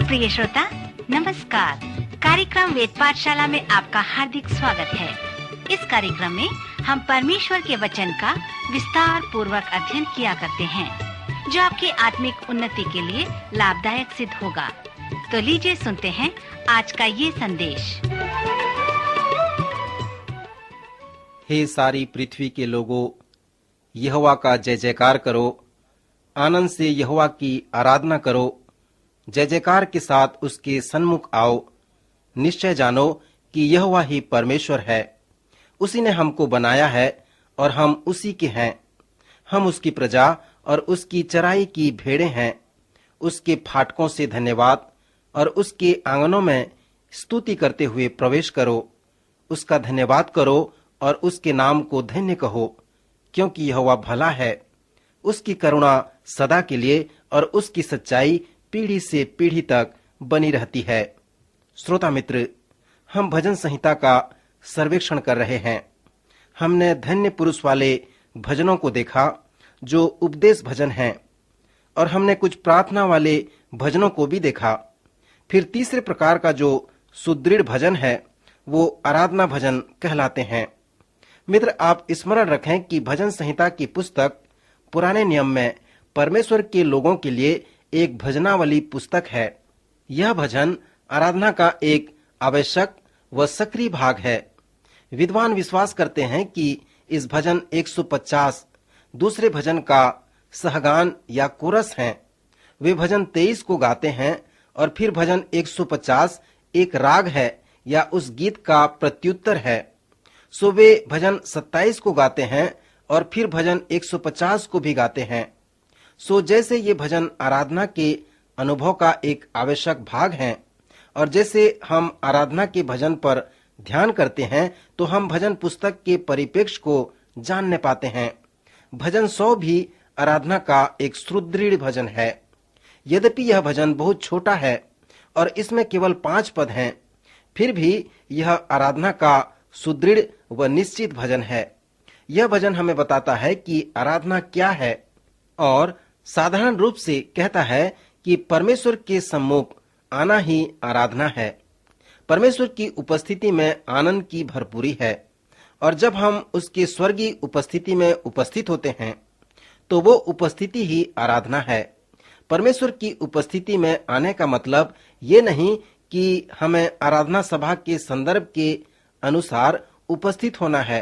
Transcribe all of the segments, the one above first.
प्रिय श्रोता नमस्कार। कार्यक्रम वेद पाठशाला में आपका हार्दिक स्वागत है। इस कार्यक्रम में हम परमेश्वर के वचन का विस्तार पूर्वक अध्ययन किया करते हैं, जो आपकी आत्मिक उन्नति के लिए लाभदायक सिद्ध होगा। तो लीजिए सुनते हैं आज का ये संदेश। हे सारी पृथ्वी के लोगों, यहोवा का जय जयकार करो, आनंद से यहोवा की आराधना करो। जय जयकार के साथ उसके सन्मुख आओ। निश्चय जानो कि यहोवा ही परमेश्वर है। उसी ने हमको बनाया है और हम उसी के हैं। हम उसकी प्रजा और उसकी चराई की भेड़ें हैं। उसके फाटकों से धन्यवाद और उसके आंगनों में स्तुति करते हुए प्रवेश करो। उसका धन्यवाद करो और उसके नाम को धन्य कहो, क्योंकि यहोवा भला है। उसकी करुणा सदा के लिए और उसकी सच्चाई पीढ़ी से पीढ़ी तक बनी रहती है। श्रोता मित्र, हम भजन संहिता का सर्वेक्षण कर रहे हैं। हमने धन्य पुरुष वाले भजनों को देखा जो उपदेश भजन हैं, और हमने कुछ प्रार्थना वाले भजनों को भी देखा। फिर तीसरे प्रकार का जो सुदृढ़ भजन है वो आराधना भजन कहलाते हैं। मित्र, आप स्मरण रखें कि भजन संहिता की पुस्तक पुराने नियम में परमेश्वर के लोगों के लिए एक भजनावली पुस्तक है। यह भजन आराधना का एक आवश्यक व सक्रिय भाग है। विद्वान विश्वास करते हैं कि इस भजन 150 दूसरे भजन का सहगान या कोरस हैं। वे भजन 23 को गाते हैं और फिर भजन 150 एक राग है या उस गीत का प्रत्युत्तर है। सो वे भजन 27 को गाते हैं और फिर भजन 150 को भी गाते हैं। सो जैसे ये भजन आराधना के अनुभव का एक आवश्यक भाग हैं, और जैसे हम आराधना के भजन पर ध्यान करते हैं तो हम भजन पुस्तक के परिप्रेक्ष्य को जानने पाते हैं। भजन 100 भी आराधना का एक सुदृढ़ भजन है। यद्यपि यह भजन बहुत छोटा है और इसमें केवल 5 पद हैं, फिर भी यह आराधना का सुदृढ़ व निश्चित भजन है। यह भजन हमें बताता है कि आराधना क्या है, और साधारण रूप से कहता है कि परमेश्वर के सम्मुख आना ही आराधना है। परमेश्वर की उपस्थिति में आनंद की भरपूरी है, और जब हम उसके स्वर्गीय उपस्थिति में उपस्थित होते हैं तो वो उपस्थिति ही आराधना है। परमेश्वर की उपस्थिति में आने का मतलब ये नहीं कि हमें आराधना सभा के संदर्भ के अनुसार उपस्थित होना है,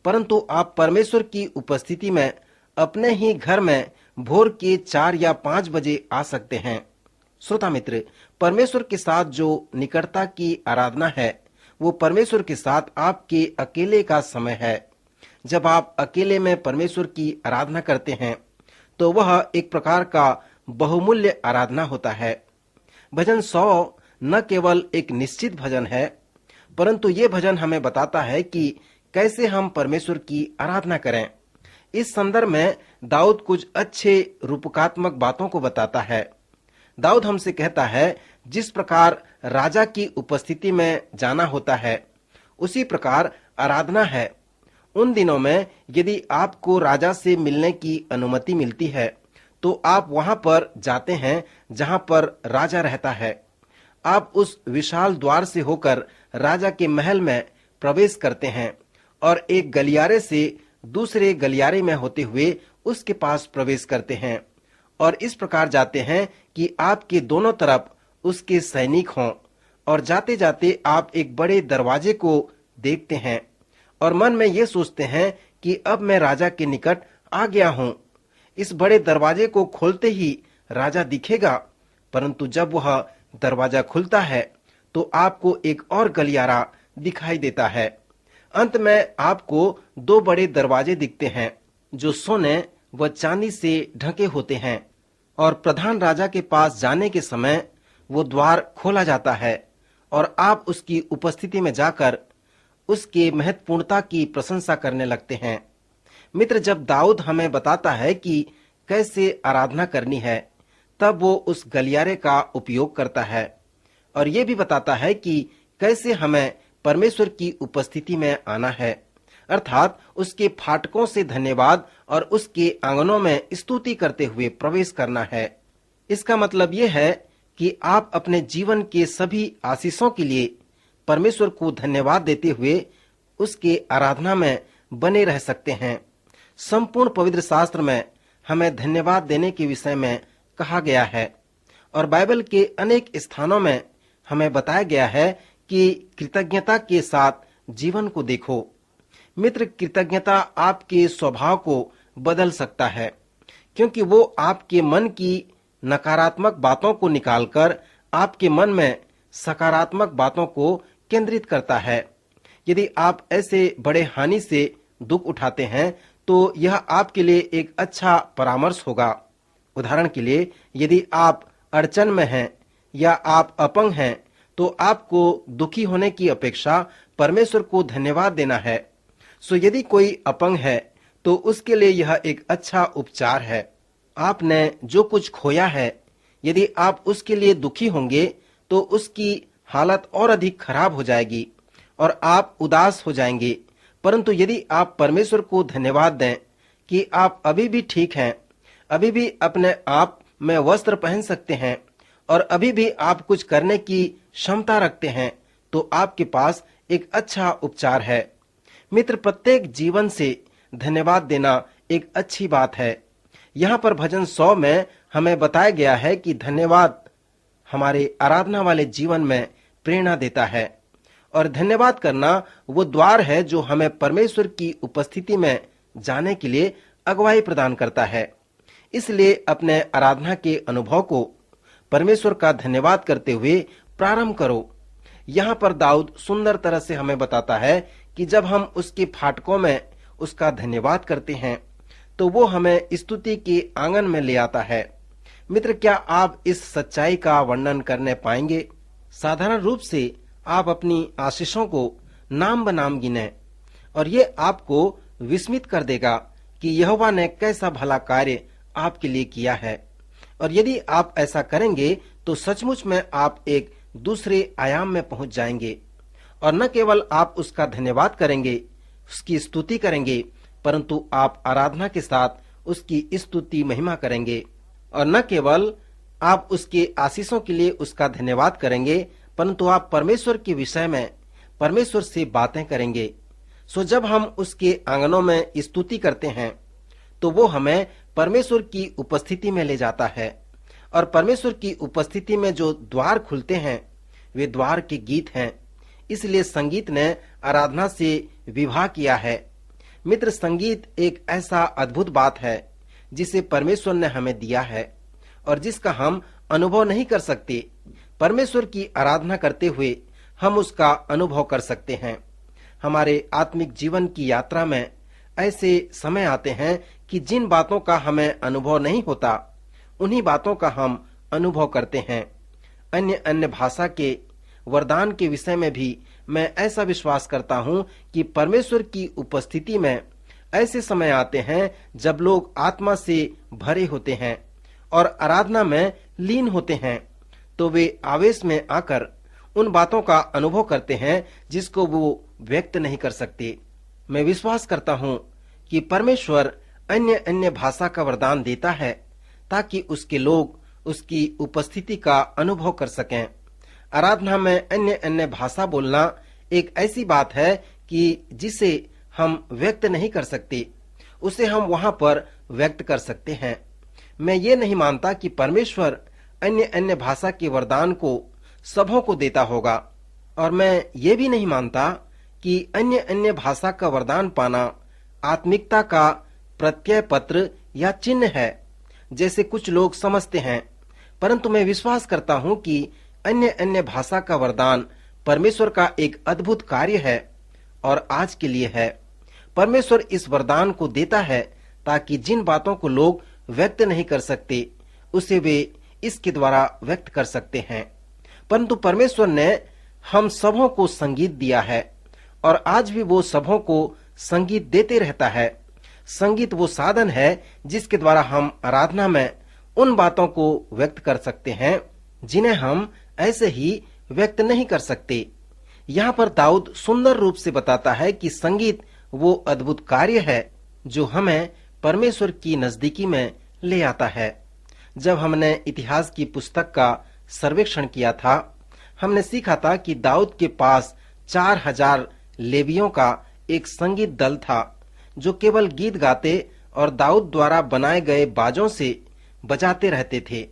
परंतु आप परमेश्वर की उपस्थिति में अपने ही घर में भोर के 4 या 5 बजे आ सकते हैं। श्रोता मित्र, परमेश्वर के साथ जो निकटता की आराधना है वो परमेश्वर के साथ आपके अकेले का समय है। जब आप अकेले में परमेश्वर की आराधना करते हैं तो वह एक प्रकार का बहुमूल्य आराधना होता है। भजन 100 न केवल एक निश्चित भजन है, परंतु ये भजन हमें बताता है कि कैसे हम परमेश्वर की आराधना करें। इस संदर्भ में दाऊद कुछ अच्छे रूपकात्मक बातों को बताता है। दाऊद हमसे कहता है, जिस प्रकार राजा की उपस्थिति में जाना होता है उसी प्रकार आराधना है। उन दिनों में यदि आपको राजा से मिलने की अनुमति मिलती है तो आप वहां पर जाते हैं जहां पर राजा रहता है। आप उस विशाल द्वार से होकर राजा के महल में प्रवेश करते हैं और एक गलियारे से दूसरे गलियारे में होते हुए उसके पास प्रवेश करते हैं, और इस प्रकार जाते हैं कि आपके दोनों तरफ उसके सैनिक हों, और जाते जाते आप एक बड़े दरवाजे को देखते हैं और मन में ये सोचते हैं कि अब मैं राजा के निकट आ गया हूँ। इस बड़े दरवाजे को खोलते ही राजा दिखेगा, परंतु जब वह दरवाजा खुलता है तो आपको एक और गलियारा दिखाई देता है। अंत में आपको 2 बड़े दरवाजे दिखते हैं जो सोने व चांदी से ढके होते हैं, और प्रधान राजा के पास जाने के समय वो द्वार खोला जाता है और आप उसकी उपस्थिति में जाकर उसके महत्वपूर्णता की प्रशंसा करने लगते हैं। मित्र, जब दाऊद हमें बताता है कि कैसे आराधना करनी है, तब वो उस गलियारे का उपयोग करता है और ये भी बताता है कि कैसे हमें परमेश्वर की उपस्थिति में आना है, अर्थात उसके फाटकों से धन्यवाद और उसके आंगनों में स्तुति करते हुए प्रवेश करना है। इसका मतलब यह है कि आप अपने जीवन के सभी आशीषों के लिए परमेश्वर को धन्यवाद देते हुए उसके आराधना में बने रह सकते हैं। संपूर्ण पवित्र शास्त्र में हमें धन्यवाद देने के विषय में कहा गया है और बाइबल के अनेक स्थानों में हमें बताया गया है कि कृतज्ञता के साथ जीवन को देखो। मित्र, कृतज्ञता आपके स्वभाव को बदल सकता है, क्योंकि वो आपके मन की नकारात्मक बातों को निकालकर आपके मन में सकारात्मक बातों को केंद्रित करता है। यदि आप ऐसे बड़े हानि से दुख उठाते हैं तो यह आपके लिए एक अच्छा परामर्श होगा। उदाहरण के लिए, यदि आप अड़चन में हैं या आप अपंग हैं तो आपको दुखी होने की अपेक्षा परमेश्वर को धन्यवाद देना है। सो यदि कोई अपंग है तो उसके लिए यह एक अच्छा उपचार है। आपने जो कुछ खोया है, यदि आप उसके लिए दुखी होंगे तो उसकी हालत और अधिक खराब हो जाएगी और आप उदास हो जाएंगे। परंतु यदि आप परमेश्वर को धन्यवाद दें कि आप अभी भी ठीक हैं, अभी भी अपने आप में वस्त्र पहन सकते हैं और अभी भी आप कुछ करने की क्षमता रखते हैं, तो आपके पास एक अच्छा उपचार है। मित्र, प्रत्येक जीवन से धन्यवाद देना एक अच्छी बात है। यहाँ पर भजन 100 में हमें बताया गया है कि धन्यवाद हमारे आराधना वाले जीवन में प्रेरणा देता है और धन्यवाद करना वो द्वार है जो हमें परमेश्वर की उपस्थिति में जाने के लिए अगुवाई प्रदान करता है। इसलिए अपने आराधना के अनुभव को परमेश्वर का धन्यवाद करते हुए प्रारंभ करो। यहाँ पर दाऊद सुंदर तरह से हमें बताता है कि जब हम उसके फाटकों में उसका धन्यवाद करते हैं तो वो हमें स्तुति के आंगन में ले आता है। मित्र, क्या आप इस सच्चाई का वर्णन करने पाएंगे? साधारण रूप से आप अपनी आशीषों को नाम बनाम गिने और ये आपको विस्मित कर देगा कि यहोवा ने कैसा भला कार्य आपके लिए किया है। और यदि आप ऐसा करेंगे तो सचमुच में आप एक दूसरे आयाम में पहुंच जाएंगे और न केवल आप उसका धन्यवाद करेंगे, उसकी स्तुति करेंगे, परंतु आप आराधना के साथ उसकी स्तुति महिमा करेंगे। और न केवल आप उसके आशीषों के लिए उसका धन्यवाद करेंगे, परंतु आप परमेश्वर के विषय में परमेश्वर से बातें करेंगे। सो जब हम उसके आंगनों में स्तुति करते हैं तो वो हमें परमेश्वर की उपस्थिति में ले जाता है और परमेश्वर की उपस्थिति में जो द्वार खुलते हैं वे द्वार के गीत हैं। इसलिए संगीत ने आराधना से विवाह किया है। मित्र, संगीत एक ऐसा अद्भुत बात है जिसे परमेश्वर ने हमें दिया है और जिसका हम अनुभव नहीं कर सकते। परमेश्वर की आराधना करते हुए हम उसका अनुभव कर सकते हैं। हमारे आत्मिक जीवन की यात्रा में ऐसे समय आते हैं कि जिन बातों का हमें अनुभव नहीं होता, उन्हीं बातों का हम अनुभव करते हैं। अन्य भाषा के वरदान के विषय में भी मैं ऐसा विश्वास करता हूं कि परमेश्वर की उपस्थिति में ऐसे समय आते हैं जब लोग आत्मा से भरे होते हैं और आराधना में लीन होते हैं, तो वे आवेश में आकर उन बातों का अनुभव करते हैं जिसको वो व्यक्त नहीं कर सकते। मैं विश्वास करता हूं कि परमेश्वर अन्य भाषा का वरदान देता है ताकि उसके लोग उसकी उपस्थिति का अनुभव कर सकें। आराधना में अन्य भाषा बोलना एक ऐसी बात है कि जिसे हम व्यक्त नहीं कर सकते, उसे हम वहां पर व्यक्त कर सकते हैं। मैं ये नहीं मानता कि परमेश्वर अन्य भाषा के वरदान को सबों को देता होगा, और मैं ये भी नहीं मानता कि अन्य भाषा का वरदान पाना आत्मिकता का प्रत्यय पत्र या चिन्ह है, जैसे कुछ लोग समझते हैं। परंतु मैं विश्वास करता हूं कि अन्य भाषा का वरदान परमेश्वर का एक अद्भुत कार्य है और आज के लिए है। परमेश्वर इस वरदान को देता है ताकि जिन बातों को लोग व्यक्त नहीं कर सकते, उसे वे इसके द्वारा व्यक्त कर सकते हैं। परंतु परमेश्वर ने हम सबों को संगीत दिया है और आज भी वो सबों को संगीत देते रहता है। संगीत वो साधन है जिसके द्वारा हम आराधना में उन बातों को व्यक्त कर सकते हैं जिन्हें हम ऐसे ही व्यक्त नहीं कर सकते। यहाँ पर दाऊद सुंदर रूप से बताता है कि संगीत वो अद्भुत कार्य है जो हमें परमेश्वर की नजदीकी में ले आता है। जब हमने इतिहास की पुस्तक का सर्वेक्षण किया था, हमने सीखा था कि दाऊद के पास 4000 लेवियों का एक संगीत दल था जो केवल गीत गाते और दाऊद द्वारा बनाए गए बाजों से बजाते रहते थे।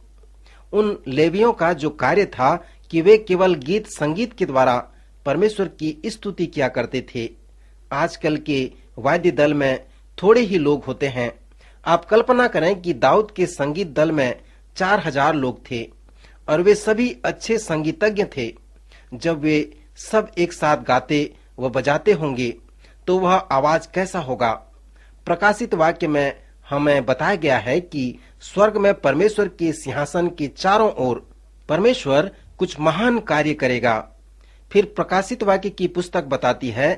उन लेवियों का जो कार्य था कि वे केवल गीत संगीत के द्वारा परमेश्वर की स्तुति किया करते थे। आजकल के वाद्य दल में थोड़े ही लोग होते हैं। आप कल्पना करें कि दाऊद के संगीत दल में 4000 लोग थे और वे सभी अच्छे संगीतज्ञ थे। जब वे सब एक साथ गाते व बजाते होंगे तो वह आवाज कैसा होगा। प्रकाशित वाक्य में हमें बताया गया है कि स्वर्ग में परमेश्वर के सिंहासन के चारों ओर परमेश्वर कुछ महान कार्य करेगा। फिर प्रकाशित वाक्य की पुस्तक बताती है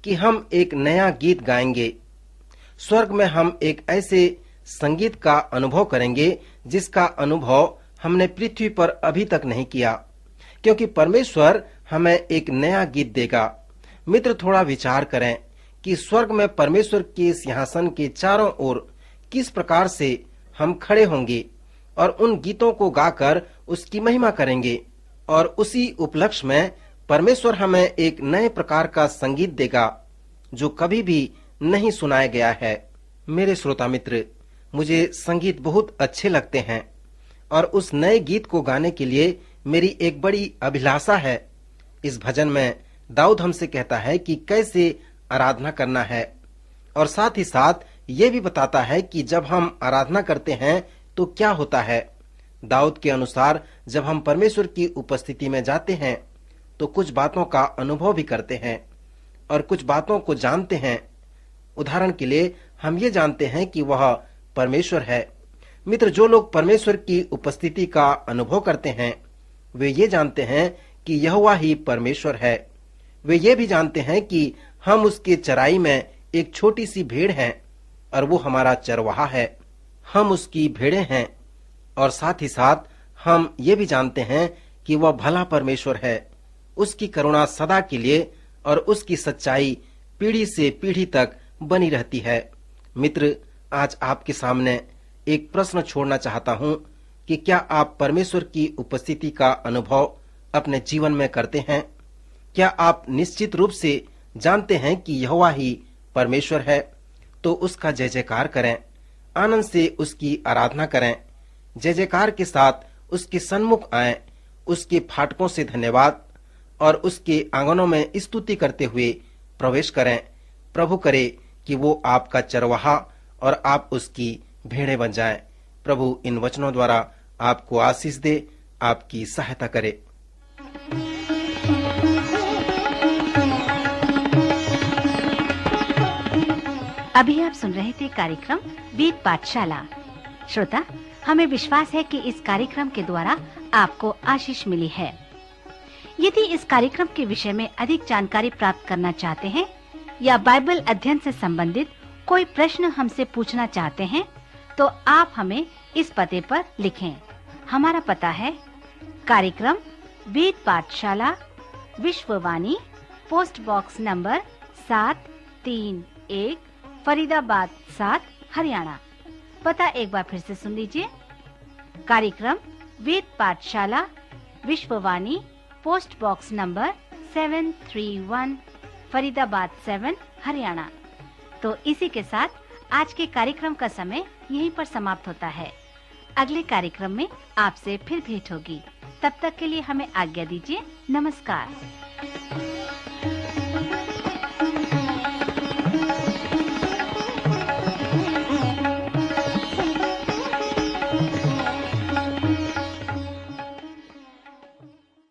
कि हम एक नया गीत गाएंगे। स्वर्ग में हम एक ऐसे संगीत का अनुभव करेंगे जिसका अनुभव हमने पृथ्वी पर अभी तक नहीं किया, क्योंकि परमेश्वर हमें एक नया गीत देगा। मित्र, थोड़ा विचार करें कि स्वर्ग में परमेश्वर के सिंहासन के चारों ओर किस प्रकार से हम खड़े होंगे और उन गीतों को गाकर उसकी महिमा करेंगे। और उसी उपलक्ष्य में परमेश्वर हमें एक नए प्रकार का संगीत देगा जो कभी भी नहीं सुनाया गया है। मेरे श्रोता मित्र, मुझे संगीत बहुत अच्छे लगते हैं और उस नए गीत को गाने के लिए मेरी एक बड़ी अभिलाषा है। इस भजन में दाऊद हमसे कहता है कि कैसे आराधना करना है और साथ ही साथ ये भी बताता है कि जब हम आराधना करते हैं तो क्या होता है। दाऊद के अनुसार जब हम परमेश्वर की उपस्थिति में जाते हैं तो कुछ बातों का अनुभव भी करते हैं और कुछ बातों को जानते हैं। उदाहरण के लिए हम ये जानते हैं कि वह परमेश्वर है। मित्र, जो लोग परमेश्वर की उपस्थिति का अनुभव करते हैं वे ये जानते हैं कि यहोवा ही परमेश्वर है। वे ये भी जानते हैं कि हम उसके चराई में एक छोटी सी भेड़ हैं और वो हमारा चरवाहा है। हम उसकी भेड़ें हैं और साथ ही साथ हम ये भी जानते हैं कि वह भला परमेश्वर है। उसकी करुणा सदा के लिए और उसकी सच्चाई पीढ़ी से पीढ़ी तक बनी रहती है। मित्र, आज आपके सामने एक प्रश्न छोड़ना चाहता हूं कि क्या आप परमेश्वर की उपस्थिति का अनुभव अपने जीवन में करते हैं? क्या आप निश्चित रूप से जानते हैं कि यहोवा ही परमेश्वर है? तो उसका जय जयकार करें, आनंद से उसकी आराधना करें, जय जयकार के साथ उसके सन्मुख आएं, उसके फाटकों से धन्यवाद और उसके आंगनों में स्तुति करते हुए प्रवेश करें। प्रभु करे कि वो आपका चरवाहा और आप उसकी भेड़ें बन जाएं। प्रभु इन वचनों द्वारा आपको आशीष दे, आपकी सहायता करे। अभी आप सुन रहे थे कार्यक्रम वेद पाठशाला। श्रोता, हमें विश्वास है कि इस कार्यक्रम के द्वारा आपको आशीष मिली है। यदि इस कार्यक्रम के विषय में अधिक जानकारी प्राप्त करना चाहते हैं या बाइबल अध्ययन से संबंधित कोई प्रश्न हमसे पूछना चाहते हैं तो आप हमें इस पते पर लिखें। हमारा पता है कार्यक्रम Ved Pathshala, Vishwavani, post box number 731, Faridabad 7, Haryana. पता एक बार फिर से सुन लीजिए। कार्यक्रम Ved Pathshala, Vishwavani, post box number 731, Faridabad 7, Haryana. तो इसी के साथ आज के कार्यक्रम का समय यहीं पर समाप्त होता है। अगले कार्यक्रम में आपसे फिर भेंट होगी। तब तक के लिए हमें आज्ञा दीजिए। नमस्कार।